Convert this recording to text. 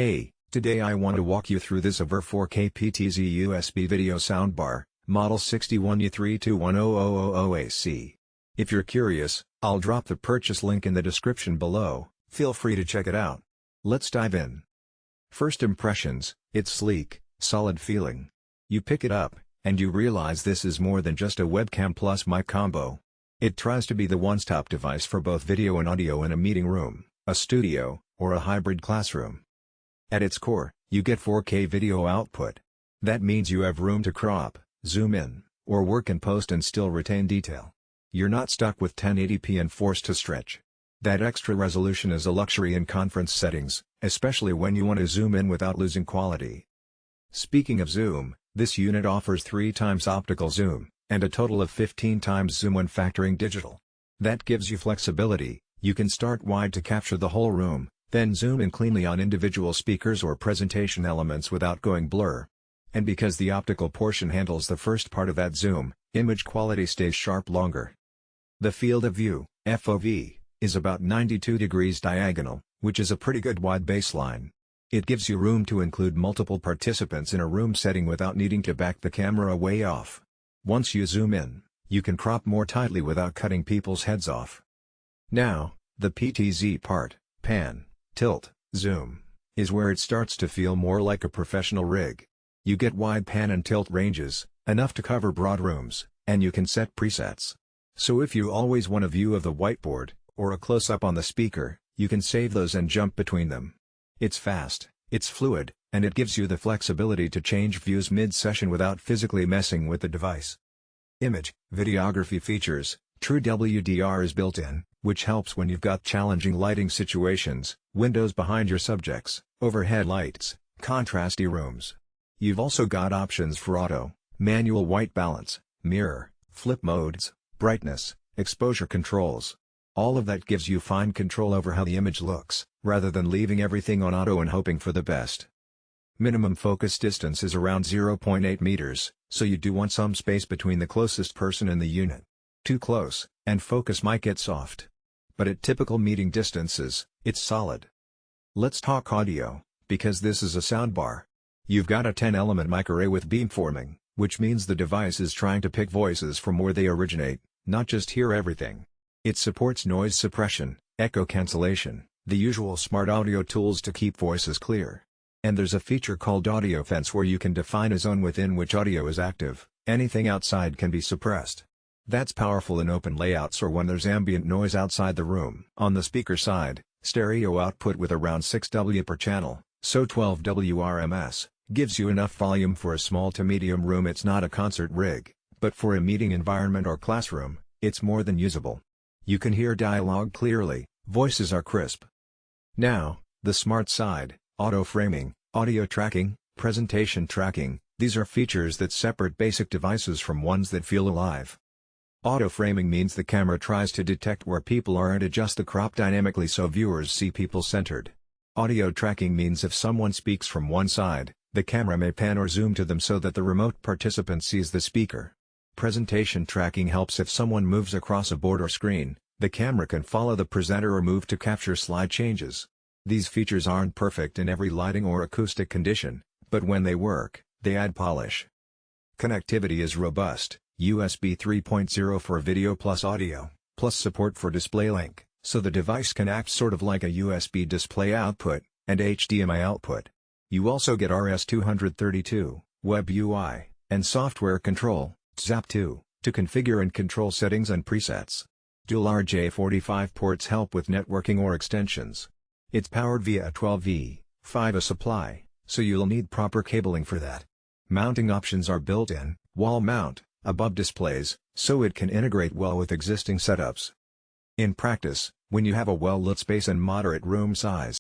Hey, today I want to walk you through this Aver 4K PTZ USB Video Soundbar, model 61U321000AC. If you're curious, I'll drop the purchase link in the description below, feel free to check it out. Let's dive in. First impressions, it's sleek, solid feeling. You pick it up, and you realize this is more than just a webcam plus mic combo. It tries to be the one-stop device for both video and audio in a meeting room, a studio, or a hybrid classroom. At its core, you get 4K video output. That means you have room to crop, zoom in, or work in post and still retain detail. You're not stuck with 1080p and forced to stretch. That extra resolution is a luxury in conference settings, especially when you want to zoom in without losing quality. Speaking of zoom, this unit offers 3 times optical zoom, and a total of 15 times zoom when factoring digital. That gives you flexibility. You can start wide to capture the whole room, then zoom in cleanly on individual speakers or presentation elements without going blur. And because the optical portion handles the first part of that zoom, image quality stays sharp longer. The field of view, FOV, is about 92 degrees diagonal, which is a pretty good wide baseline. It gives you room to include multiple participants in a room setting without needing to back the camera way off. Once you zoom in, you can crop more tightly without cutting people's heads off. Now, the PTZ part, pan, tilt, zoom, is where it starts to feel more like a professional rig. You get wide pan and tilt ranges, enough to cover broad rooms, and you can set presets. So if you always want a view of the whiteboard, or a close-up on the speaker, you can save those and jump between them. It's fast, it's fluid, and it gives you the flexibility to change views mid-session without physically messing with the device. Image, videography features, true WDR is built in, which helps when you've got challenging lighting situations, windows behind your subjects, overhead lights, contrasty rooms. You've also got options for auto, manual white balance, mirror, flip modes, brightness, exposure controls. All of that gives you fine control over how the image looks, rather than leaving everything on auto and hoping for the best. Minimum focus distance is around 0.8 meters, so you do want some space between the closest person and the unit. Too close, and focus might get soft. But at typical meeting distances, it's solid. Let's talk audio, because this is a soundbar. You've got a 10-element mic array with beamforming, which means the device is trying to pick voices from where they originate, not just hear everything. It supports noise suppression, echo cancellation, the usual smart audio tools to keep voices clear. And there's a feature called Audio Fence where you can define a zone within which audio is active. Anything outside can be suppressed. That's powerful in open layouts or when there's ambient noise outside the room. On the speaker side, stereo output with around 6W per channel, so 12W RMS, gives you enough volume for a small to medium room. It's not a concert rig, but for a meeting environment or classroom, it's more than usable. You can hear dialogue clearly, voices are crisp. Now, the smart side, auto framing, audio tracking, presentation tracking, these are features that separate basic devices from ones that feel alive. Auto framing means the camera tries to detect where people are and adjust the crop dynamically so viewers see people centered. Audio tracking means if someone speaks from one side, the camera may pan or zoom to them so that the remote participant sees the speaker. Presentation tracking helps if someone moves across a board or screen, the camera can follow the presenter or move to capture slide changes. These features aren't perfect in every lighting or acoustic condition, but when they work, they add polish. Connectivity is robust, USB 3.0 for video plus audio, plus support for DisplayLink, so the device can act sort of like a USB display output, and HDMI output. You also get RS-232, Web UI, and software control, ZAP2, to configure and control settings and presets. Dual RJ45 ports help with networking or extensions. It's powered via a 12V5A supply, so you'll need proper cabling for that. Mounting options are built in, wall mount, above displays, so it can integrate well with existing setups. In practice, when you have a well-lit space and moderate room size,